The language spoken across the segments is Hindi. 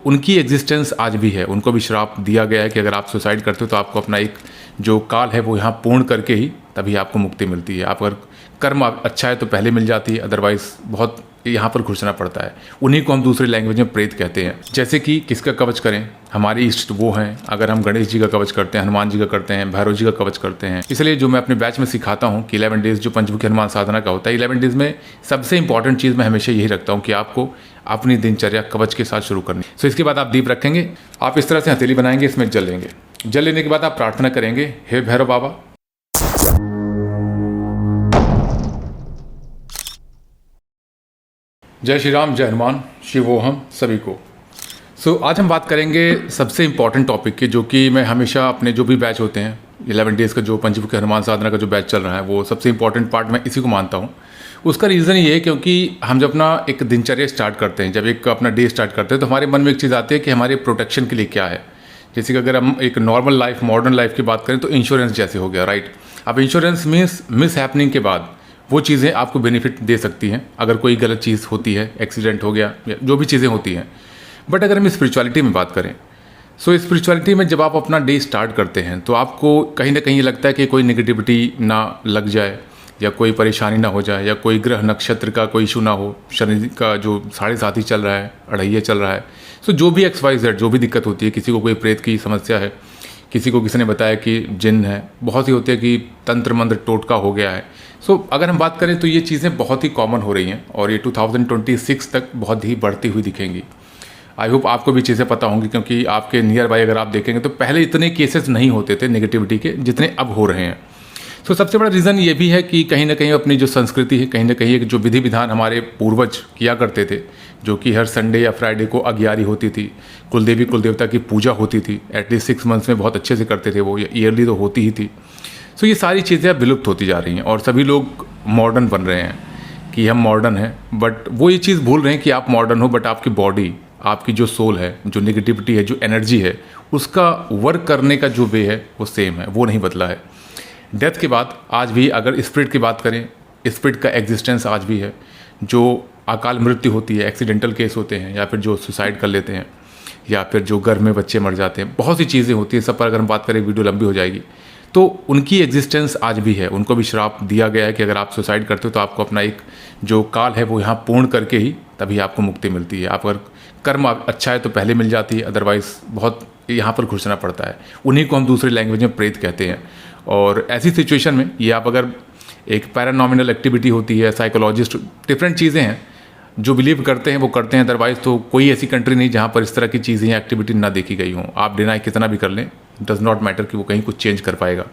उनकी एग्जिस्टेंस आज भी है। उनको भी श्राप दिया गया है कि अगर आप सुसाइड करते हो तो आपको अपना एक जो काल है वो यहाँ पूर्ण करके ही तभी आपको मुक्ति मिलती है। आप अगर कर्म अच्छा है तो पहले मिल जाती है, अदरवाइज़ बहुत यहाँ पर घुसना पड़ता है। उन्हीं को हम दूसरी लैंग्वेज में प्रेत कहते हैं। जैसे कि किसका कवच करें, हमारे इष्ट वो हैं। अगर हम गणेश जी का कवच करते हैं, हनुमान जी का करते हैं, भैरव जी का कवच करते हैं। इसलिए जो मैं अपने बैच में सिखाता हूँ कि 11 डेज़ जो पंचमुखी हनुमान साधना का होता है, 11 डेज़ में सबसे इंपॉर्टेंट चीज़ मैं हमेशा यही रखता हूँ कि आपको अपनी दिनचर्या कवच के साथ शुरू करनी। सो इसके बाद आप दीप रखेंगे, आप इस तरह से हथेली बनाएंगे, इसमें जल लेंगे। जल लेने के बाद आप प्रार्थना करेंगे, हे भैरव बाबा, जय श्री राम, जय हनुमान, शिवोहम सभी को। सो आज हम बात करेंगे सबसे इम्पॉर्टेंट टॉपिक की, जो कि मैं हमेशा अपने जो भी बैच होते हैं 11 डेज़ का जो पंचमुखी हनुमान साधना का जो बैच चल रहा है, वो सबसे इम्पॉर्टेंट पार्ट मैं इसी को मानता हूँ। उसका रीज़न ये है क्योंकि हम जब अपना एक दिनचर्या स्टार्ट करते हैं, जब एक अपना डे स्टार्ट करते हैं, तो हमारे मन में एक चीज़ आती है कि हमारे प्रोटेक्शन के लिए क्या है। जैसे कि अगर हम एक नॉर्मल लाइफ, मॉडर्न लाइफ की बात करें तो इंश्योरेंस जैसे हो गया, राइट। अब इंश्योरेंस मीन्स मिस हैपनिंग के बाद वो चीज़ें आपको बेनिफिट दे सकती हैं अगर कोई गलत चीज़ होती है, एक्सीडेंट हो गया या जो भी चीज़ें होती हैं। बट अगर हम स्पिरिचुअलिटी में बात करें, सो स्पिरिचुअलिटी में जब आप अपना डे स्टार्ट करते हैं तो आपको कहीं ना कहीं ये लगता है कि कोई नेगेटिविटी ना लग जाए या कोई परेशानी ना हो जाए या कोई ग्रह नक्षत्र का कोई इशू ना हो। शनि का जो 7.5 चल रहा है, अढ़ैया चल रहा है। सो जो भी XYZ जो भी दिक्कत होती है, किसी को कोई प्रेत की समस्या है, किसी को किसी ने बताया कि जिन है, बहुत ही होती है कि तंत्र मंत्र टोटका हो गया है। सो अगर हम बात करें तो ये चीज़ें बहुत ही कॉमन हो रही हैं और ये 2026 तक बहुत ही बढ़ती हुई दिखेंगी। आई होप आपको भी चीज़ें पता होंगी, क्योंकि आपके नियर बाय अगर आप देखेंगे तो पहले इतने केसेस नहीं होते थे नेगेटिविटी के जितने अब हो रहे हैं। सो सबसे बड़ा रीज़न ये भी है कि कहीं ना कहीं अपनी जो संस्कृति है, कहीं ना कहीं एक जो विधि विधान हमारे पूर्वज किया करते थे, जो कि हर संडे या फ्राइडे को अग्यारी होती थी, कुलदेवी कुलदेवता की पूजा होती थी, एटलीस्ट 6 मंथ्स में बहुत अच्छे से करते थे वो, ईयरली तो होती ही थी। सो ये सारी चीज़ें अब विलुप्त होती जा रही हैं और सभी लोग मॉडर्न बन रहे हैं कि हम मॉडर्न हैं। बट वो ये चीज़ भूल रहे हैं कि आप मॉडर्न हो, बट आपकी बॉडी, आपकी जो सोल है, जो नेगेटिविटी है, जो एनर्जी है, उसका वर्क करने का जो वे है वो सेम है, वो नहीं बदला है। डेथ के बाद आज भी अगर स्पिरिट की बात करें, स्पिरिट का एग्जिस्टेंस आज भी है। जो अकाल मृत्यु होती है, एक्सीडेंटल केस होते हैं, या फिर जो सुसाइड कर लेते हैं, या फिर जो घर में बच्चे मर जाते हैं, बहुत सी चीज़ें होती हैं। सब पर अगर हम बात करें वीडियो लंबी हो जाएगी। तो उनकी एग्जिस्टेंस आज भी है। उनको भी श्राप दिया गया है कि अगर आप सुसाइड करते हो तो आपको अपना एक जो काल है वो यहाँ पूर्ण करके ही तभी आपको मुक्ति मिलती है। आप अगर कर्म अच्छा है तो पहले मिल जाती है, अदरवाइज़ बहुत यहाँ पर घुसना पड़ता है। उन्हीं को हम दूसरी लैंग्वेज में प्रेत कहते हैं। और ऐसी सिचुएशन में ये आप अगर एक पैरानॉमिनल एक्टिविटी होती है, साइकोलॉजिस्ट, डिफरेंट चीज़ें हैं जो बिलीव करते हैं वो करते हैं। अदरवाइज़ तो कोई ऐसी कंट्री नहीं जहाँ पर इस तरह की चीज़ें या एक्टिविटी ना देखी गई हों। आप डिनाई कितना भी कर लें, डज़ नॉट मैटर कि वो कहीं कुछ चेंज कर पाएगा।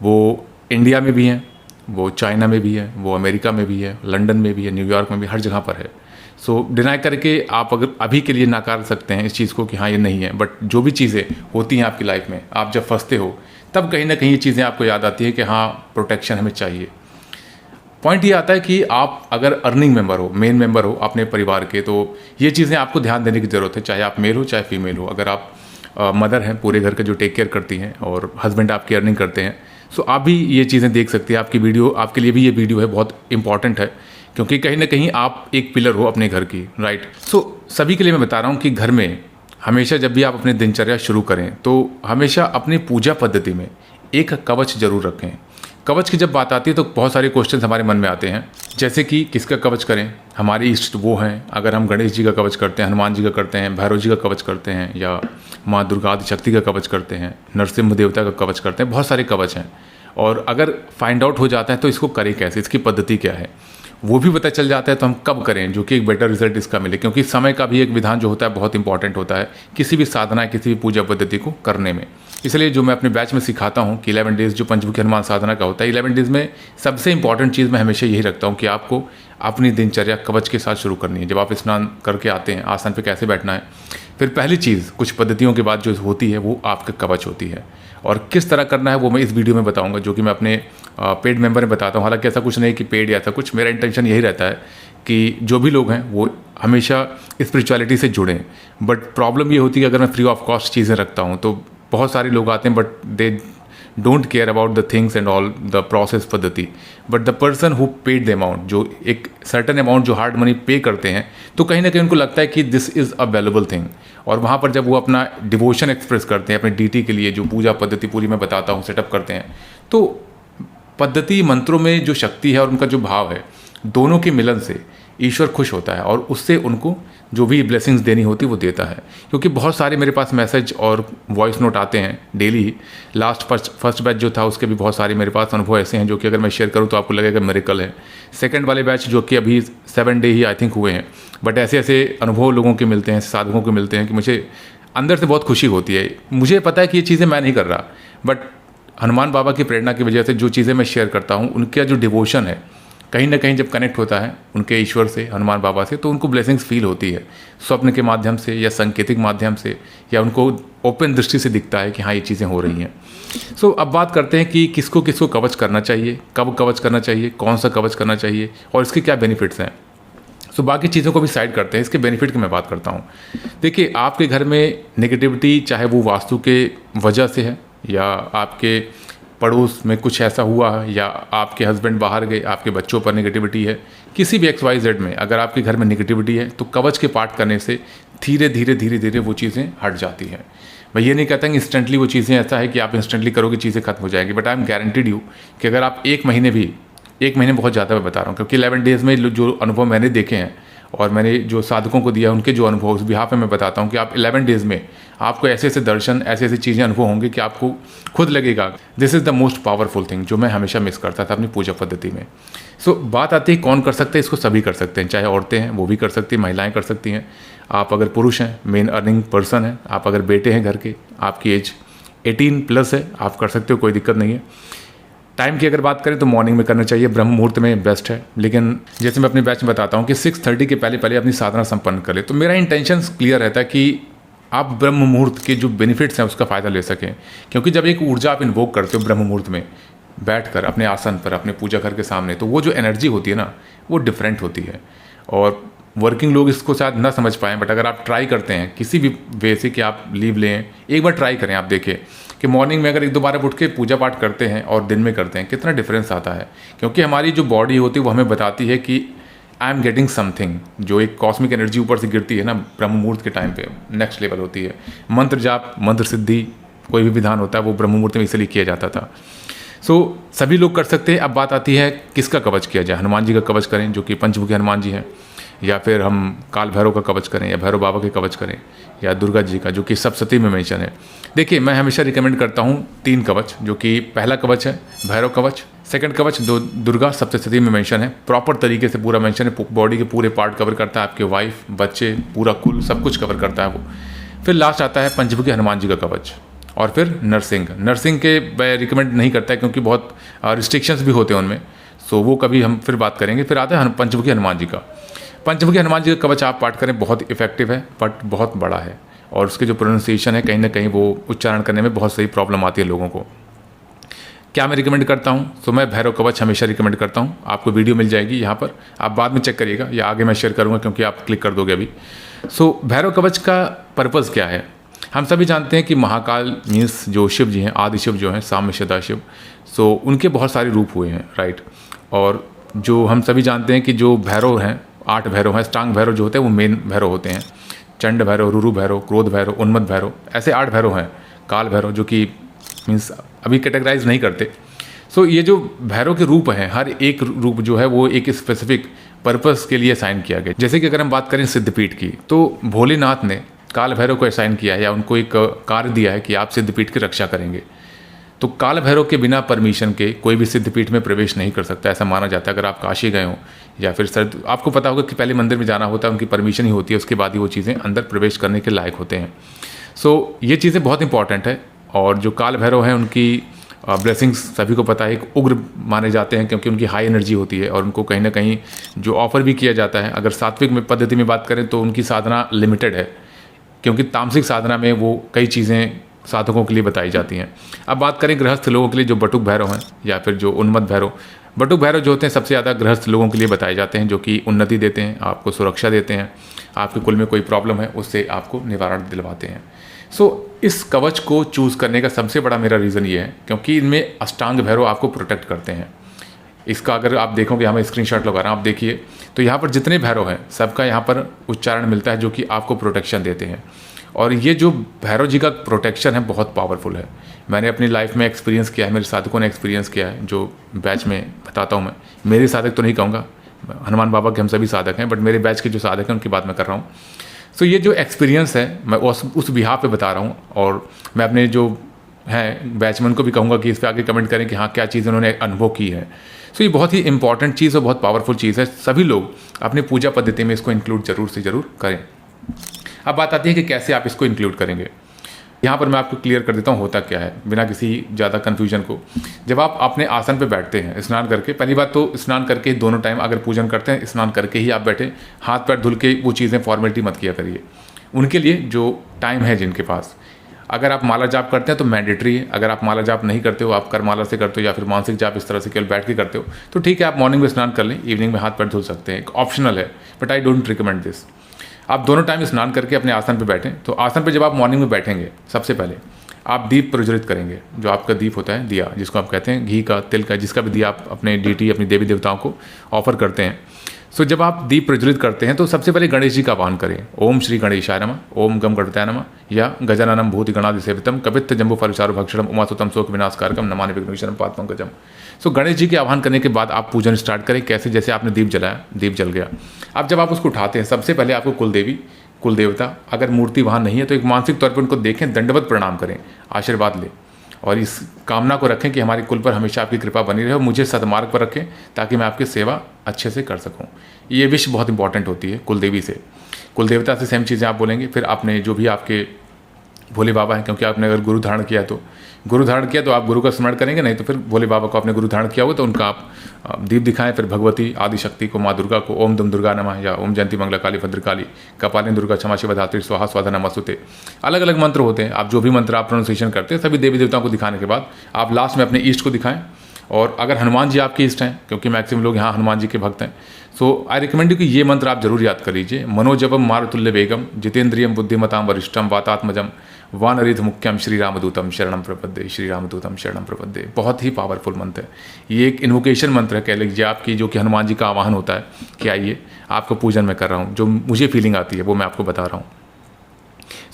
वो इंडिया में भी हैं, वो चाइना में भी है, वो अमेरिका में भी है, लंदन में भी है, न्यूयॉर्क में भी, हर जगह पर है। सो डिनाई करके आप अगर अभी के लिए नकार सकते हैं इस चीज़ को कि हाँ ये नहीं है, बट जो भी चीज़ें होती हैं आपकी लाइफ में, आप जब फंसते हो तब कहीं ना कहीं ये चीज़ें आपको याद आती है कि हाँ प्रोटेक्शन हमें चाहिए। पॉइंट ये आता है कि आप अगर अर्निंग मेंबर हो, मेन मेंबर हो अपने परिवार के, तो ये चीज़ें आपको ध्यान देने की ज़रूरत है, चाहे आप मेल हो चाहे फीमेल हो। अगर आप मदर हैं, पूरे घर का जो टेक केयर करती हैं, और हस्बैंड आपकी अर्निंग करते हैं, सो आप भी ये चीज़ें देख सकती हैं। आपकी वीडियो, आपके लिए भी ये वीडियो है बहुत इंपॉर्टेंट है, क्योंकि कहीं ना कहीं आप एक पिलर हो अपने घर की, राइट। सो सभी के लिए मैं बता रहा हूँ कि घर में हमेशा जब भी आप अपनी दिनचर्या शुरू करें तो हमेशा अपनी पूजा पद्धति में एक कवच जरूर रखें। कवच की जब बात आती है तो बहुत सारे क्वेश्चंस हमारे मन में आते हैं, जैसे कि किसका कवच करें, हमारे इष्ट वो हैं। अगर हम गणेश जी का कवच करते हैं, हनुमान जी का करते हैं, भैरव जी का कवच करते हैं, या माँ दुर्गा आदि शक्ति का कवच करते हैं, नरसिम्हा देवता का कवच करते हैं, बहुत सारे कवच हैं। और अगर फाइंड आउट हो जाता है तो इसको करें कैसे, इसकी पद्धति क्या है, वो भी पता चल जाता है तो हम कब करें, जो कि एक बेटर रिजल्ट इसका मिले। क्योंकि समय का भी एक विधान जो होता है बहुत इंपॉर्टेंट होता है किसी भी साधना, किसी भी पूजा पद्धति को करने में। इसलिए जो मैं अपने बैच में सिखाता हूँ कि 11 डेज़ जो पंचमुखी हनुमान साधना का होता है, 11 डेज़ में सबसे इंपॉर्टेंट चीज़ मैं हमेशा यही रखता हूँ कि आपको अपनी दिनचर्या कवच के साथ शुरू करनी है। जब आप स्नान करके आते हैं, आसन पे कैसे बैठना है, फिर पहली चीज़ कुछ पद्धतियों के बाद जो होती है वो आपका कवच होती है। और किस तरह करना है वो मैं इस वीडियो में बताऊंगा, जो कि मैं अपने पेड मेंबर में बताता हूँ। हालांकि ऐसा कुछ नहीं कि पेड या ऐसा कुछ, मेरा इंटेंशन यही रहता है कि जो भी लोग हैं वो हमेशा स्पिरिचुअलिटी से जुड़ें। बट प्रॉब्लम ये होती है कि अगर मैं फ्री ऑफ कॉस्ट चीज़ें रखता हूँ तो बहुत सारे लोग आते हैं, but they don't care about the things and all the process पद्धति, but the person who paid the amount, जो एक सर्टन अमाउंट जो हार्ड मनी पे करते हैं, तो कहीं ना कहीं उनको लगता है कि this is a valuable thing. और वहाँ पर जब वो अपना डिवोशन एक्सप्रेस करते हैं अपने डीटी के लिए, जो पूजा पद्धति पूरी मैं बताता हूँ सेटअप करते हैं, तो पद्धति मंत्रों में जो शक्ति है और उनका जो भाव है, दोनों के मिलन से ईश्वर खुश होता है और उससे उनको जो भी ब्लेसिंग्स देनी होती वो देता है। क्योंकि बहुत सारे मेरे पास मैसेज और वॉइस नोट आते हैं डेली ही। लास्ट फर्स्ट बैच जो था उसके भी बहुत सारे मेरे पास अनुभव ऐसे हैं जो कि अगर मैं शेयर करूं तो आपको लगेगा मिरेकल है। सेकंड वाले बैच जो कि अभी 7 डे ही आई थिंक हुए हैं, बट ऐसे ऐसे अनुभव लोगों के मिलते हैं, साधकों के मिलते हैं कि मुझे अंदर से बहुत खुशी होती है। मुझे पता है कि ये चीज़ें मैं नहीं कर रहा, बट हनुमान बाबा की प्रेरणा की वजह से जो चीज़ें मैं शेयर करता हूँ, उनका जो डिवोशन है कहीं ना कहीं जब कनेक्ट होता है उनके ईश्वर से, हनुमान बाबा से, तो उनको ब्लेसिंग्स फील होती है स्वप्न के माध्यम से या सांकेतिक माध्यम से, या उनको ओपन दृष्टि से दिखता है कि हाँ ये चीज़ें हो रही हैं। सो अब बात करते हैं कि किसको किसको कवच करना चाहिए, कब कवच करना चाहिए, कौन सा कवच करना चाहिए और इसके क्या बेनिफिट्स हैं। सो बाकी चीज़ों को भी साइड करते हैं, इसके बेनिफिट की मैं बात करता हूँ। देखिए, आपके घर में नेगेटिविटी चाहे वो वास्तु के वजह से है, या आपके पड़ोस में कुछ ऐसा हुआ, या आपके हस्बैंड बाहर गए, आपके बच्चों पर नेगेटिविटी है, किसी भी XYZ में अगर आपके घर में नेगेटिविटी है, तो कवच के पाठ करने से धीरे धीरे वो चीज़ें हट जाती हैं। मैं ये नहीं कहता कि इंस्टेंटली वो चीज़ें ऐसा है कि आप इंस्टेंटली करोगे चीज़ें खत्म हो जाएंगी, but I am guaranteed you कि अगर आप एक महीने बहुत ज़्यादा मैं बता रहा हूँ, क्योंकि 11 डेज़ में जो अनुभव मैंने देखे हैं और मैंने जो साधकों को दिया उनके जो अनुभव, उस बिहाफ में मैं बताता हूँ कि आप 11 डेज़ में आपको ऐसे ऐसे दर्शन, ऐसे ऐसी चीज़ें अनुभव होंगे कि आपको खुद लगेगा this is the most powerful thing, जो मैं हमेशा मिस करता था अपनी पूजा पद्धति में। सो बात आती है कौन कर सकते हैं, इसको सभी कर सकते हैं, चाहे औरतें हैं वो भी कर सकती हैं, महिलाएं कर सकती हैं, आप अगर पुरुष हैं, मेन अर्निंग पर्सन हैं, आप अगर बेटे हैं घर के, आपकी एज 18+ है, आप कर सकते हो, कोई दिक्कत नहीं है। टाइम की अगर बात करें तो मॉर्निंग में करना चाहिए, ब्रह्म मुहूर्त में बेस्ट है। लेकिन जैसे मैं अपने बैच में बताता हूँ कि 6:30 के पहले अपनी साधना संपन्न कर ले, तो मेरा इंटेंशन क्लियर रहता है कि आप ब्रह्म मुहूर्त के जो बेनिफिट्स हैं उसका फ़ायदा ले सकें। क्योंकि जब एक ऊर्जा आप इन्वोक करते हो ब्रह्म मुहूर्त में बैठकर अपने आसन पर, अपने पूजा घर के सामने, तो वो जो एनर्जी होती है ना, वो डिफरेंट होती है। और वर्किंग लोग इसको शायद ना समझ पाएँ, बट अगर आप ट्राई करते हैं किसी भी वे से कि आप लीव लें, एक बार ट्राई करें, आप देखिए कि मॉर्निंग में अगर 1-2 बार उठ के पूजा पाठ करते हैं और दिन में करते हैं, कितना डिफरेंस आता है। क्योंकि हमारी जो बॉडी होती है वो हमें बताती है कि आई एम गेटिंग समथिंग, जो एक कॉस्मिक एनर्जी ऊपर से गिरती है ना ब्रह्म मुहूर्त के टाइम पे, नेक्स्ट लेवल होती है। मंत्र जाप, मंत्र सिद्धि, कोई भी विधान होता है वो ब्रह्म मुहूर्त में इसलिए किया जाता था। सो सभी लोग कर सकते हैं। अब बात आती है किसका कवच किया जाए। हनुमान जी का कवच करें जो कि पंचमुखी हनुमान जी हैं, या फिर हम काल भैरव का कवच करें, या भैरव बाबा के कवच करें, या दुर्गा जी का जो कि सप्तशती में मेंशन है। देखिए, मैं हमेशा रिकमेंड करता हूँ 3 कवच, जो कि पहला कवच है भैरव कवच, सेकंड कवच दुर्गा सप्तशती में मेंशन है, प्रॉपर तरीके से पूरा मेंशन है, बॉडी के पूरे पार्ट कवर करता है, आपके वाइफ, बच्चे, पूरा कुल सब कुछ कवर करता है वो। फिर लास्ट आता है पंचमुखी हनुमान जी का कवच, और फिर नरसिंह के मैं रिकमेंड नहीं करता है क्योंकि बहुत रिस्ट्रिक्शंस भी होते हैं उनमें, सो वो कभी हम फिर बात करेंगे। फिर आता है पंचमुखी हनुमान जी का। पंचमुखी हनुमान जी का कवच आप पाठ करें, बहुत इफेक्टिव है, बट बहुत बड़ा है, और उसके जो प्रोनाउंसिएशन है कहीं ना कहीं वो उच्चारण करने में बहुत सही प्रॉब्लम आती है लोगों को। क्या मैं रिकमेंड करता हूँ, तो मैं भैरव कवच हमेशा रिकमेंड करता हूँ। आपको वीडियो मिल जाएगी यहाँ पर, आप बाद में चेक करिएगा, या आगे मैं शेयर करूँगा क्योंकि आप क्लिक कर दोगे अभी। सो भैरव कवच का पर्पज़ क्या है। हम सभी जानते हैं कि महाकाल मीन्स जो शिव जी हैं, आदि शिव जो हैं, साम्य सदा शिव, सो उनके बहुत सारे रूप हुए हैं, राइट। और जो हम सभी जानते हैं कि जो भैरव हैं, 8 भैरव हैं। स्टांग भैरव जो होते हैं वो मेन भैरव होते हैं, चंड भैरव, रुरु भैरव, क्रोध भैरव, उन्मत्त भैरव, ऐसे 8 भैरव हैं। काल भैरव जो कि मीन्स अभी कैटेगराइज नहीं करते। सो ये जो भैरव के रूप हैं, हर एक रूप जो है वो एक स्पेसिफिक पर्पस के लिए असाइन किया गया। जैसे कि अगर हम बात करें सिद्धपीठ की, तो भोलेनाथ ने काल भैरव को असाइन किया है, या उनको एक कार्य दिया है कि आप सिद्धपीठ की रक्षा करेंगे। तो काल भैरव के बिना परमिशन के कोई भी सिद्धपीठ में प्रवेश नहीं कर सकता, ऐसा माना जाता है। अगर आप काशी गए हो या फिर आपको पता होगा कि पहले मंदिर में जाना होता है, उनकी परमिशन ही होती है, उसके बाद ही वो चीज़ें अंदर प्रवेश करने के लायक होते हैं। सो ये चीज़ें बहुत इंपॉर्टेंट है। और जो काल भैरव हैं उनकी ब्लेसिंग्स सभी को पता है, एक उग्र माने जाते हैं क्योंकि उनकी हाई एनर्जी होती है, और उनको कहीं ना कहीं जो ऑफर भी किया जाता है। अगर सात्विक में पद्धति में बात करें तो उनकी साधना लिमिटेड है, क्योंकि तामसिक साधना में वो कई चीज़ें साधकों के लिए बताई जाती हैं। अब बात करें गृहस्थ लोगों के लिए, जो बटुक भैरव हैं या फिर जो उन्मत्त भैरव। बटुक भैरव जो होते हैं सबसे ज़्यादा गृहस्थ लोगों के लिए बताए जाते हैं, जो कि उन्नति देते हैं, आपको सुरक्षा देते हैं, आपके कुल में कोई प्रॉब्लम है उससे आपको निवारण दिलवाते हैं। इस कवच को चूज़ करने का सबसे बड़ा मेरा रीज़न ये है क्योंकि इनमें अष्टांग भैरव आपको प्रोटेक्ट करते हैं। इसका अगर आप देखोगे, हमें स्क्रीनशॉट लगा रहा हूँ, आप देखिए तो यहाँ पर जितने भैरव हैं सबका यहाँ पर उच्चारण मिलता है जो कि आपको प्रोटेक्शन देते हैं। और ये जो भैरव जी का प्रोटेक्शन है बहुत पावरफुल है। मैंने अपनी लाइफ में एक्सपीरियंस किया है, मेरे साधकों ने एक्सपीरियंस किया है, जो बैच में बताता हूँ मैं। मेरे साधक तो नहीं कहूँगा, हनुमान बाबा के हम सभी साधक हैं, बट मेरे बैच के जो साधक हैं उनकी बात मैं कर रहा हूँ। ये जो एक्सपीरियंस है मैं उस बिहार पे बता रहा हूँ। और मैं अपने जो हैं बैचमैन को भी कहूँगा कि इस पर आके कमेंट करें कि हाँ क्या चीज़ उन्होंने अनुभव की है। ये बहुत ही इंपॉर्टेंट चीज़ और बहुत पावरफुल चीज़ है। सभी लोग अपनी पूजा पद्धति में इसको इंक्लूड जरूर से ज़रूर करें। अब बात आती है कि कैसे आप इसको इंक्लूड करेंगे। यहाँ पर मैं आपको क्लियर कर देता हूँ होता क्या है बिना किसी ज़्यादा कन्फ्यूजन को। जब आप अपने आसन पे बैठते हैं स्नान करके, पहली बात तो स्नान करके ही दोनों टाइम अगर पूजन करते हैं स्नान करके ही आप बैठे, हाथ पैर धुल के वो चीज़ें फॉर्मेलिटी मत किया करिए। उनके लिए जो टाइम है जिनके पास, अगर आप माला जाप करते हैं तो मैंडेटरी है। अगर आप माला जाप नहीं करते हो, आप कर माला से करते हो या फिर मानसिक जाप इस तरह से केवल बैठ के करते हो तो ठीक है, आप मॉर्निंग में स्नान कर लें, इवनिंग में हाथ पैर धुल सकते हैं, एक ऑप्शनल है, but I don't recommend this. आप दोनों टाइम स्नान करके अपने आसन पे बैठें। तो आसन पे जब आप मॉर्निंग में बैठेंगे सबसे पहले आप दीप प्रज्वलित करेंगे। जो आपका दीप होता है, दिया जिसको आप कहते हैं, घी का, तिल का, जिसका भी दिया आप अपने डीटी अपनी देवी देवताओं को ऑफर करते हैं। जब आप दीप प्रज्वलित करते हैं तो सबसे पहले गणेश जी का आह्वान करें। ओम श्री गणेशाय नमः, ओम गम गणपताय नमः, या गजाननम भूति गणाधिसेवितम कपित्थ जम्बू फलचारु भक्षणम उमासुतम शोक विनाशकारकम नमामि विघ्नेश्वरम पादपंकजम। गणेश जी के आह्वान करने के बाद आप पूजन स्टार्ट करें। कैसे? जैसे आपने दीप जलाया, दीप जल गया, अब जब आप उसको उठाते हैं सबसे पहले आपको कुलदेवी, कुल देवता, अगर मूर्ति वहाँ नहीं है तो एक मानसिक तौर पर उनको देखें, दंडवत प्रणाम करें, आशीर्वाद लें और इस कामना को रखें कि हमारे कुल पर हमेशा आपकी कृपा बनी रहे और मुझे सदमार्ग पर रखें ताकि मैं आपकी सेवा अच्छे से कर सकूं। ये विश बहुत इंपॉर्टेंट होती है कुलदेवी से। कुल देवता से सेम चीज़ें आप बोलेंगे। फिर आपने जो भी आपके भोले बाबा हैं, क्योंकि आपने अगर गुरु धारण किया तो आप गुरु का स्मरण करेंगे, नहीं तो फिर भोले बाबा को आपने गुरु धारण किया हो तो उनका आप दीप दिखाएं। फिर भगवती आदिशक्ति को, माँ दुर्गा को ओम दुम दुर्गा नमः या ओम जयंती मंगला काली भद्रकाली कपालिनी दुर्गा क्षमा शिवा धात्री स्वाहा स्वाधा नमस्तुते। अलग अलग मंत्र होते हैं। आप जो भी मंत्र आप प्रोनाउंसिएशन करते हैं सभी देवी देवताओं को दिखाने के बाद आप लास्ट में अपने ईष्ट को दिखाएं। और अगर हनुमान जी आपके इष्ट हैं, क्योंकि मैक्सिमम लोग यहाँ हनुमान जी के भक्त हैं, आई रिकमेंड यू कि ये मंत्र आप जरूर याद कर लीजिए। मनोजवम मारुतुल्य वेगम जितेंद्रियम बुद्धिमताम वरिष्ठम वातात्मजम वानरिथ मुख्यम श्री रामदूतम शरणम प्रपद्ये, श्री रामदूतम शरणम प्रपद्ये। बहुत ही पावरफुल मंत्र है ये, एक इन्वोकेशन मंत्र है कह लीजिए आपकी, जो कि हनुमान जी का आवाहन होता है कि आइए आपको पूजन में कर रहा हूँ, जो मुझे फीलिंग आती है वो मैं आपको बता रहा हूँ।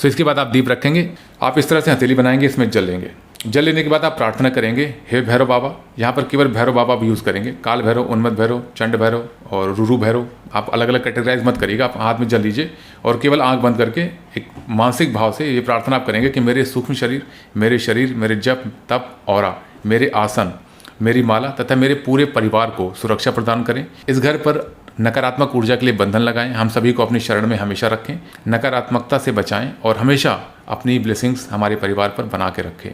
इसके बाद आप दीप रखेंगे, आप इस तरह से हथेली बनाएंगे, इसमें जल लेंगे। जल लेने के बाद आप प्रार्थना करेंगे, हे भैरव बाबा। यहाँ पर केवल भैरव बाबा भी यूज़ करेंगे, काल भैरव, उन्मत्त भैरव, चंड भैरव और रुरु भैरव। आप अलग अलग कैटेगराइज मत करिएगा, आप हाथ में जल लीजिए और केवल आंख बंद करके एक मानसिक भाव से ये प्रार्थना आप करेंगे कि मेरे सूक्ष्म शरीर, मेरे जप तप औरा, मेरे आसन, मेरी माला तथा मेरे पूरे परिवार को सुरक्षा प्रदान करें। इस घर पर नकारात्मक ऊर्जा के लिए बंधन लगाएं, हम सभी को अपनी शरण में हमेशा रखें, नकारात्मकता से बचाएं और हमेशा अपनी ब्लेसिंग्स हमारे परिवार पर बना के रखें।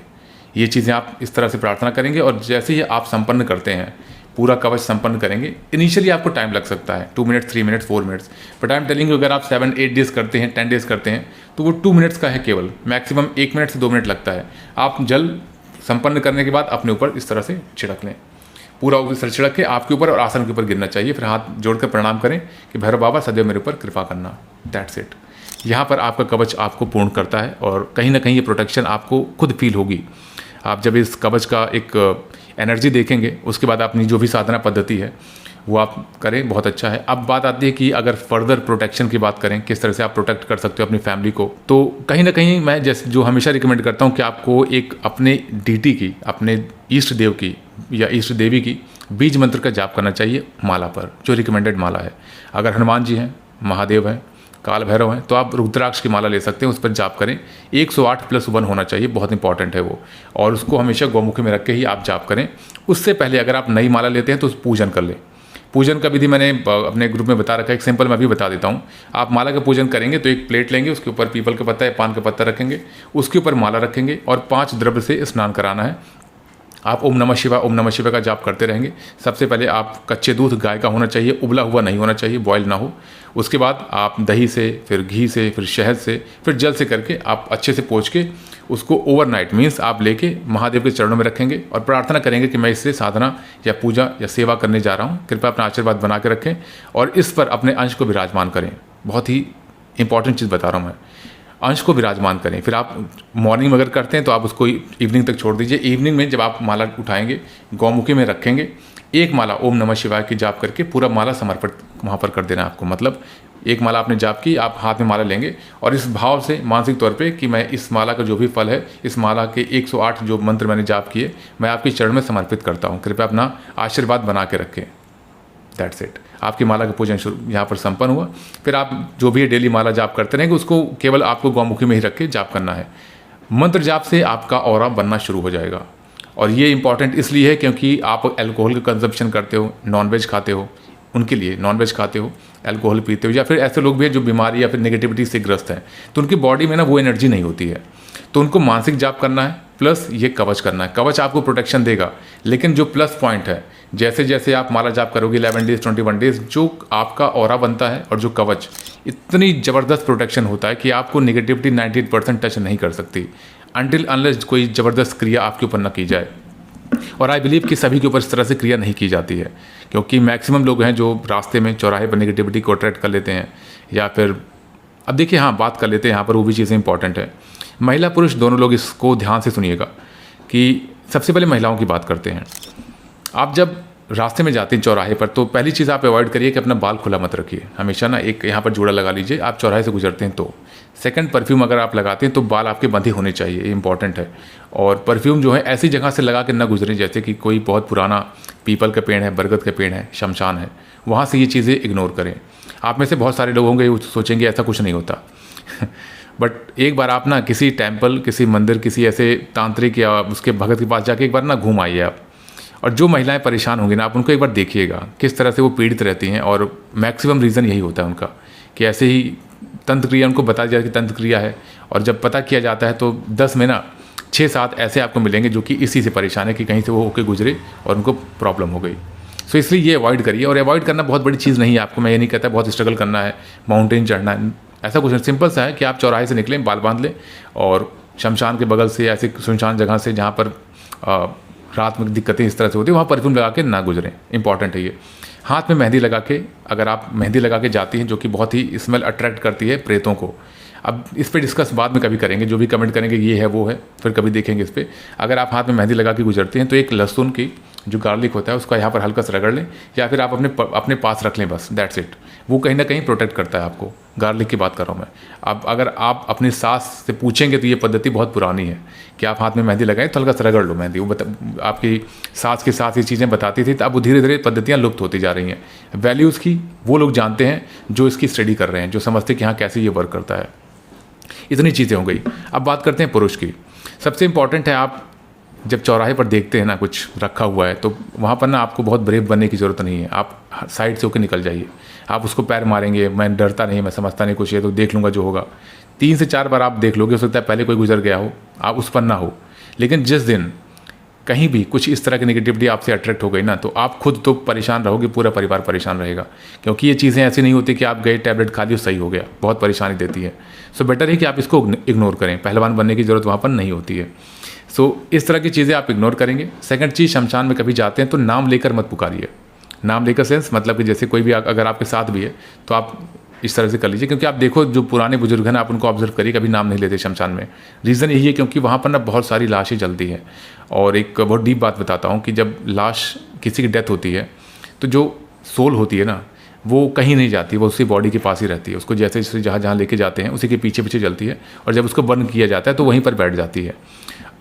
ये चीज़ें आप इस तरह से प्रार्थना करेंगे और जैसे ही आप संपन्न करते हैं, पूरा कवच संपन्न करेंगे, इनिशियली आपको टाइम लग सकता है 2 minute, 3 minute, 4 minutes, but I am telling you अगर आप 7-8 डेज करते हैं, 10 डेज करते हैं तो वो 2 मिनट्स का है केवल, मैक्सिमम 1 मिनट से 2 मिनट लगता है। आप जल संपन्न करने के बाद अपने ऊपर इस तरह से छिड़क लें, पूरा ऊपर छिड़क के आपके ऊपर और आसन के ऊपर गिरना चाहिए। फिर हाथ जोड़कर प्रणाम करें कि भैरव बाबा सदैव मेरे ऊपर कृपा करना। That's it. यहाँ पर आपका कवच आपको पूर्ण करता है और कहीं ना कहीं ये प्रोटेक्शन आपको खुद फील होगी। आप जब इस कवच का एक एनर्जी देखेंगे उसके बाद अपनी जो भी साधना पद्धति है वो आप करें, बहुत अच्छा है। अब बात आती है कि अगर फर्दर प्रोटेक्शन की बात करें, किस तरह से आप प्रोटेक्ट कर सकते हो अपनी फैमिली को, तो कहीं ना कहीं मैं जैसे जो हमेशा रिकमेंड करता हूँ कि आपको एक अपने डीटी की, अपने इष्ट देव की या इष्ट देवी की बीज मंत्र का जाप करना चाहिए माला पर, जो रिकमेंडेड माला है। अगर हनुमान जी हैं, महादेव हैं, काल भैरव हैं, तो आप रुद्राक्ष की माला ले सकते हैं, उस पर जाप करें। 108+1 होना चाहिए, बहुत इंपॉर्टेंट है वो, और उसको हमेशा गौमुखी में रख के ही आप जाप करें। उससे पहले अगर आप नई माला लेते हैं तो पूजन कर लें। पूजन का विधि मैंने अपने ग्रुप में बता रखा है, एक सिंपल मैं भी बता देता हूँ। आप माला का पूजन करेंगे तो एक प्लेट लेंगे, उसके ऊपर पीपल का पत्ता या पान का पत्ता रखेंगे, उसके ऊपर माला रखेंगे और 5 द्रव्य से स्नान कराना है। आप ओम नमः शिवाय का जाप करते रहेंगे। सबसे पहले आप कच्चे दूध गाय का होना चाहिए, उबला हुआ नहीं होना चाहिए, बॉयल ना हो। उसके बाद आप दही से, फिर घी से, फिर शहद से, फिर जल से करके आप अच्छे से पोंछ के उसको ओवरनाइट मीन्स आप लेके महादेव के चरणों में रखेंगे और प्रार्थना करेंगे कि मैं इससे साधना या पूजा या सेवा करने जा रहा हूँ, कृपया अपना आशीर्वाद बना के रखें और इस पर अपने अंश को विराजमान करें। बहुत ही इंपॉर्टेंट चीज़ बता रहा हूँ मैं। अंश को विराजमान करें। फिर आप मॉर्निंग में अगर करते हैं तो आप उसको इवनिंग तक छोड़ दीजिए। इवनिंग में जब आप माला उठाएंगे, गौमुखी में रखेंगे, एक माला ओम नमः शिवाय की जाप करके पूरा माला समर्पित वहाँ पर कर देना है आपको। मतलब एक माला आपने जाप की, आप हाथ में माला लेंगे और इस भाव से मानसिक तौर पे कि मैं इस माला का जो भी फल है, इस माला के 108 जो मंत्र मैंने जाप किए, मैं आपके चरण में समर्पित करता हूँ, कृपया अपना आशीर्वाद बना के रखें। That's it. आपकी माला का पूजन शुरू यहाँ पर संपन्न हुआ। फिर आप जो भी डेली माला जाप करते रहेंगे उसको केवल आपको गौमुखी में ही रख के जाप करना है। मंत्र जाप से आपका ऑरा बनना शुरू हो जाएगा। और ये इंपॉर्टेंट इसलिए है क्योंकि आप अल्कोहल का कंजप्शन करते हो, नॉनवेज खाते हो, उनके लिए नॉनवेज खाते हो, अल्कोहल पीते हो, या फिर ऐसे लोग भी हैं जो बीमारी या फिर नेगेटिविटी से ग्रस्त हैं, तो उनकी बॉडी में ना वो एनर्जी नहीं होती है। तो उनको मानसिक जाप करना है, प्लस ये कवच करना है। कवच आपको प्रोटेक्शन देगा, लेकिन जो प्लस पॉइंट है, जैसे जैसे आप माला जाप करोगे 11 डेज 21 डेज, जो आपका ऑरा बनता है और जो कवच, इतनी ज़बरदस्त प्रोटेक्शन होता है कि आपको नेगेटिविटी 98% टच नहीं कर सकती अनटिल अनलेस कोई ज़बरदस्त क्रिया आपके ऊपर ना की जाए। और आई बिलीव कि सभी के ऊपर इस तरह से क्रिया नहीं की जाती है, क्योंकि मैक्सिमम लोग हैं जो रास्ते में चौराहे पर नेगेटिविटी को अट्रैक्ट कर लेते हैं, या फिर अब देखिए हाँ बात कर लेते हैं यहाँ पर, वो भी चीज़ें इंपॉर्टेंट है। महिला पुरुष दोनों लोग इसको ध्यान से सुनिएगा कि सबसे पहले महिलाओं की बात करते हैं। आप जब रास्ते में जाते हैं चौराहे पर, तो पहली चीज़ आप अवॉइड करिए कि अपना बाल खुला मत रखिए। हमेशा ना एक यहाँ पर जोड़ा लगा लीजिए आप चौराहे से गुजरते हैं तो। सेकंड, परफ्यूम अगर आप लगाते हैं तो बाल आपके बंधे होने चाहिए, ये इंपॉर्टेंट है। और परफ्यूम जो है ऐसी जगह से लगा के ना गुजरें जैसे कि कोई बहुत पुराना पीपल का पेड़ है, बरगद का पेड़ है, शमशान है, वहाँ से ये चीज़ें इग्नोर करें। आप में से बहुत सारे लोग होंगे सोचेंगे ऐसा कुछ नहीं होता बट एक बार आप ना किसी टेम्पल, किसी मंदिर, किसी ऐसे तांत्रिक या उसके भगत के पास जाके एक बार ना घूम आइए आप। और जो महिलाएं परेशान होंगी ना, आप उनको एक बार देखिएगा किस तरह से वो पीड़ित रहती हैं। और मैक्सिमम रीज़न यही होता है उनका कि ऐसे ही तंत्र क्रिया उनको बता दिया कि तंत्र क्रिया है, और जब पता किया जाता है तो 10 में ना 6-7 ऐसे आपको मिलेंगे जो कि इसी से परेशान है कि कहीं से वो होके गुजरे और उनको प्रॉब्लम हो गई। सो इसलिए ये अवॉइड करिए। और अवॉइड करना बहुत बड़ी चीज़ नहीं है आपको, मैं ये नहीं कहता बहुत स्ट्रगल करना है, माउंटेन चढ़ना है, ऐसा कुछ नहीं। सिंपल सा है कि आप चौराहे से निकलें, बाल बांध लें और शमशान के बगल से ऐसे सुनसान जगह से जहाँ पर रात में दिक्कतें इस तरह से होती है, वहाँ परफ्यूम लगा के ना गुजरें। इंपॉर्टेंट है ये। हाथ में मेहंदी लगा के, अगर आप मेहंदी लगा के जाती हैं जो कि बहुत ही स्मेल अट्रैक्ट करती है प्रेतों को। अब इस पे डिस्कस बाद में कभी करेंगे, जो भी कमेंट करेंगे ये है वो है, फिर कभी देखेंगे इस पर। अगर आप हाथ में मेहंदी लगा के गुजरते हैं तो एक लहसुन की जो गार्लिक होता है उसका यहाँ पर हल्का सा रगड़ लें, या फिर आप अपने पास रख लें, बस दैट्स इट। वो कहीं ना कहीं प्रोटेक्ट करता है आपको। गार्लिक की बात कर रहा हूँ मैं। अब अगर आप अपनी सास से पूछेंगे तो ये पद्धति बहुत पुरानी है कि आप हाथ में मेहंदी लगाएं तो हल्का सा रगड़ लो मेहंदी। वो आपकी सास के साथ ये चीज़ें बताती थी, तो अब वो धीरे धीरे पद्धतियाँ लुप्त होती जा रही हैं। वैल्यूज़ की वो लोग जानते हैं जो इसकी स्टडी कर रहे हैं, जो समझते हैं कि हाँ कैसे ये वर्क करता है। इतनी चीज़ें हो गई। अब बात करते हैं पुरुष की। सबसे इम्पॉर्टेंट है, आप जब चौराहे पर देखते हैं ना कुछ रखा हुआ है, तो वहाँ पर ना आपको बहुत ब्रेव बनने की ज़रूरत नहीं है। आप साइड से होकर निकल जाइए। आप उसको पैर मारेंगे, मैं डरता नहीं, मैं समझता नहीं कुछ, ये तो देख लूँगा जो होगा। 3 से 4 बार आप देख लोगे, हो सकता है पहले कोई गुजर गया हो, आप उस पर ना हो। लेकिन जिस दिन कहीं भी कुछ इस तरह की नेगेटिविटी आपसे अट्रैक्ट हो गई ना, तो आप खुद तो परेशान रहोगे, पूरा परिवार परेशान रहेगा। क्योंकि ये चीज़ें ऐसी नहीं होती कि आप गए टैबलेट खा ली सही हो गया, बहुत परेशानी देती है। सो बेटर है कि आप इसको इग्नोर करें। पहलवान बनने की ज़रूरत वहाँ पर नहीं होती है। सो इस तरह की चीज़ें आप इग्नोर करेंगे। सेकंड चीज़, शमशान में कभी जाते हैं तो नाम लेकर मत पुकारिए। नाम लेकर सेंस मतलब कि जैसे कोई भी अगर आपके साथ भी है तो आप इस तरह से कर लीजिए। क्योंकि आप देखो जो पुराने बुजुर्ग हैं ना, आप उनको ऑब्जर्व करिए, कभी नाम नहीं लेते शमशान में। रीज़न यही है क्योंकि वहाँ पर ना बहुत सारी लाशें जलती हैं। और एक बहुत डीप बात बताता हूँ कि जब लाश किसी की डेथ होती है तो जो सोल होती है ना, वो कहीं नहीं जाती, वो उसी बॉडी के पास ही रहती है। उसको जैसे जैसे जहाँ जहाँ लेके जाते हैं उसी के पीछे पीछे चलती है, और जब उसको बर्न किया जाता है तो वहीं पर बैठ जाती है।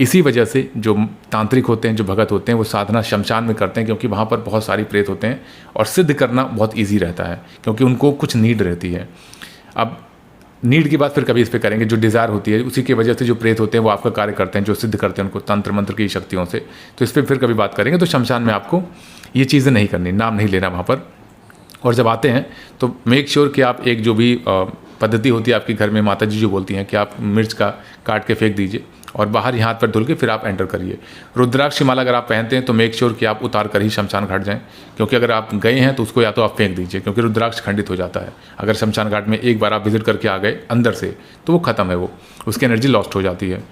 इसी वजह से जो तांत्रिक होते हैं, जो भगत होते हैं, वो साधना शमशान में करते हैं, क्योंकि वहाँ पर बहुत सारी प्रेत होते हैं और सिद्ध करना बहुत ईजी रहता है, क्योंकि उनको कुछ नीड रहती है। अब नीड की बात फिर कभी इस पर करेंगे। जो डिज़ायर होती है उसी की वजह से जो प्रेत होते हैं वो आपका कार्य करते हैं, जो सिद्ध करते हैं उनको तंत्र मंत्र की शक्तियों से। तो इस पर फिर कभी बात करेंगे। तो शमशान में आपको ये चीज़ें नहीं करनी, नाम नहीं लेना वहाँ पर। और जब आते हैं तो मेक श्योर कि आप एक जो भी पद्धति होती है आपके घर में, माता जी जो बोलती हैं कि आप मिर्च का काट के फेंक दीजिए और बाहर ही हाथ पर धुल के फिर आप एंटर करिए। रुद्राक्ष की माला अगर आप पहनते हैं तो मेक श्योर कि आप उतार कर ही शमशान घाट जाएं, क्योंकि अगर आप गए हैं तो उसको या तो आप फेंक दीजिए, क्योंकि रुद्राक्ष खंडित हो जाता है। अगर शमशान घाट में एक बार आप विजिट करके आ गए अंदर से तो वो ख़त्म है, वो उसकी एनर्जी लॉस्ट हो जाती है।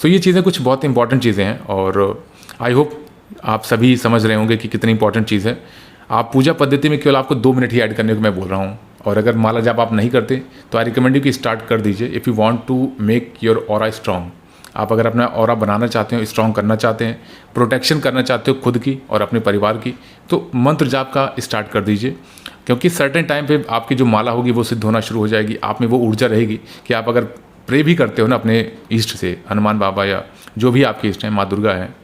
सो ये चीज़ें कुछ बहुत इंपॉर्टेंट चीज़ें हैं, और आई होप आप सभी समझ रहे होंगे कि कितनी इंपॉर्टेंट चीज़ है। आप पूजा पद्धति में केवल आपको 2 मिनट ही ऐड करने को मैं बोल रहा हूँ। और अगर माला जाप आप नहीं करते तो आई रिकमेंड यू कि स्टार्ट कर दीजिए if you want to make your aura strong. आप अगर अपना ऑरा बनाना चाहते हो, स्ट्रॉन्ग करना चाहते हैं, प्रोटेक्शन करना चाहते हो खुद की और अपने परिवार की, तो मंत्र जाप का स्टार्ट कर दीजिए। क्योंकि सर्टेन टाइम पे आपकी जो माला होगी वो सिद्ध होना शुरू हो जाएगी। आप में वो ऊर्जा रहेगी कि आप अगर प्रे भी करते हो ना अपने इष्ट से, हनुमान बाबा या जो भी आपके इष्ट हैं, माँ दुर्गा हैं,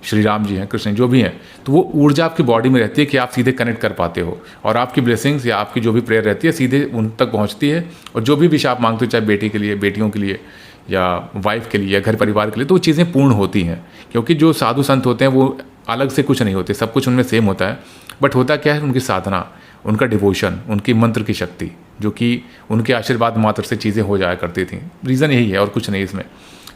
श्री राम जी हैं, कृष्ण जो भी हैं, तो वो ऊर्जा आपकी बॉडी में रहती है कि आप सीधे कनेक्ट कर पाते हो और आपकी ब्लेसिंग्स या आपकी जो भी प्रेयर रहती है सीधे उन तक पहुंचती है। और जो भी विश आप मांगते हो, चाहे बेटी के लिए, बेटियों के लिए या वाइफ के लिए या घर परिवार के लिए, तो वो चीज़ें पूर्ण होती हैं। क्योंकि जो साधु संत होते हैं वो अलग से कुछ नहीं होते, सब कुछ उनमें सेम होता है। बट होता क्या है, उनकी साधना, उनका डिवोशन, उनकी मंत्र की शक्ति, जो कि उनके आशीर्वाद मात्र से चीज़ें हो जाया करती थी। रीज़न यही है और कुछ नहीं इसमें।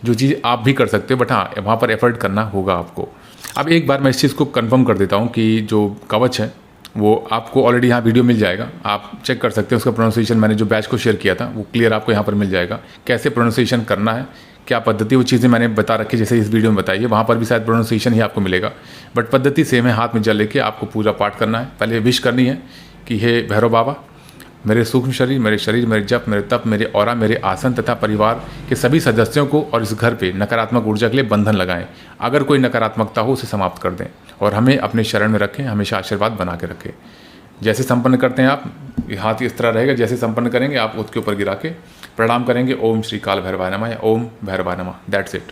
जो चीज़ आप भी कर सकते हो, बट हाँ वहाँ पर एफर्ट करना होगा आपको। अब एक बार मैं इस चीज़ को कंफर्म कर देता हूँ कि जो कवच है वो आपको ऑलरेडी यहाँ वीडियो मिल जाएगा, आप चेक कर सकते हैं। उसका प्रोनाउंसिएशन मैंने जो बैच को शेयर किया था वो क्लियर आपको यहाँ पर मिल जाएगा, कैसे प्रोनाउंसिएशन करना है, क्या पद्धति, वो चीज़ें मैंने बता रखी जैसे इस वीडियो में बताई है। वहाँ पर भी शायद प्रोनाउंसिएशन ही आपको मिलेगा, बट पद्धति सेम है। हाथ में जल लेके आपको पूजा पाठ करना है। पहले विश करनी है कि हे भैरव बाबा, मेरे सूक्ष्म शरीर, मेरे जप, मेरे तप, मेरे ऑरा, मेरे आसन तथा परिवार के सभी सदस्यों को और इस घर पे नकारात्मक ऊर्जा के लिए बंधन लगाएं। अगर कोई नकारात्मकता हो उसे समाप्त कर दें और हमें अपने शरण में रखें, हमेशा आशीर्वाद बना के रखें। जैसे संपन्न करते हैं आप, हाथ इस तरह रहेगा, जैसे संपन्न करेंगे आप उसके ऊपर गिरा के प्रणाम करेंगे, ओम श्री काल भैरवाय नमः या ओम भैरवाय नमः, दैट्स इट।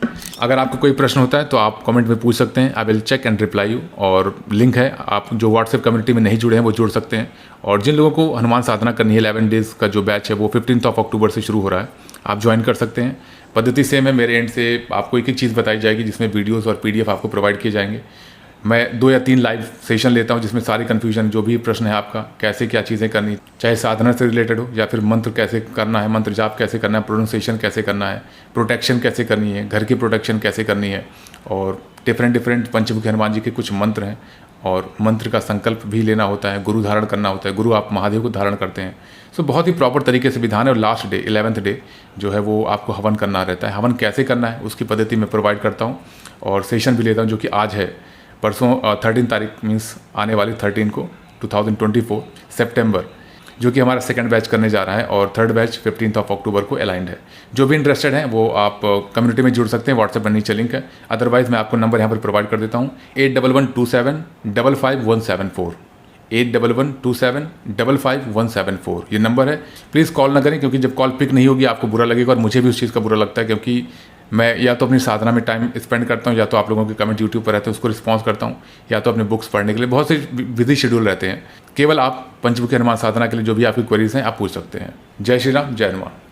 अगर आपको कोई प्रश्न होता है तो आप कमेंट में पूछ सकते हैं, I will check and reply you. और लिंक है, आप जो व्हाट्सएप कम्युनिटी में नहीं जुड़े हैं वो जुड़ सकते हैं। और जिन लोगों को हनुमान साधना करनी है, 11 डेज़ का जो बैच है वो 15 अक्टूबर से शुरू हो रहा है, आप ज्वाइन कर सकते हैं। पद्धति सेम है, मेरे एंड से आपको एक चीज़ बताई जाएगी जिसमें वीडियोज़ और PDF आपको प्रोवाइड किए जाएंगे। मैं 2 या 3 लाइव सेशन लेता हूं जिसमें सारी कन्फ्यूजन, जो भी प्रश्न है आपका, कैसे क्या चीज़ें करनी, चाहे साधना से रिलेटेड हो या फिर मंत्र कैसे करना है, मंत्र जाप कैसे करना है, प्रोनाउंसिएशन कैसे करना है, प्रोटेक्शन कैसे करनी है, घर की प्रोटेक्शन कैसे करनी है, और डिफरेंट पंचमुखी हनुमान जी के कुछ मंत्र हैं। और मंत्र का संकल्प भी लेना होता है, गुरु धारण करना होता है, गुरु आप महादेव को धारण करते हैं। सो बहुत ही प्रॉपर तरीके से विधान है। और लास्ट डे 11th डे जो है वो आपको हवन करना रहता है। हवन कैसे करना है उसकी पद्धति मैं प्रोवाइड करता हूँ और सेशन भी लेता हूँ, जो कि आज है, परसों 13 तारीख मीन्स आने वाली 13 को 2024 सितंबर, जो कि हमारा सेकंड बैच करने जा रहा है। और थर्ड बैच 15 अक्टूबर को अलाइंड है। जो भी इंटरेस्टेड हैं वो आप कम्युनिटी में जुड़ सकते हैं, व्हाट्सएप पर नीचे लिंक है। अदरवाइज़ मैं आपको नंबर यहाँ पर प्रोवाइड कर देता हूँ, 8112755174, 8112755174 ये नंबर है। प्लीज़ कॉल ना करें, क्योंकि जब कॉल पिक नहीं होगी आपको बुरा लगेगा और मुझे भी उस चीज़ का बुरा लगता है, क्योंकि मैं या तो अपनी साधना में टाइम स्पेंड करता हूँ, या तो आप लोगों के कमेंट यूट्यूब पर रहते हैं उसको रिस्पॉन्स करता हूँ, या तो अपने बुक्स पढ़ने के लिए। बहुत से बिजी शेड्यूल रहते हैं। केवल आप पंचमुखी हनुमान साधना के लिए जो भी आपकी क्वेरीज हैं आप पूछ सकते हैं। जय श्री राम, जय हनुमान।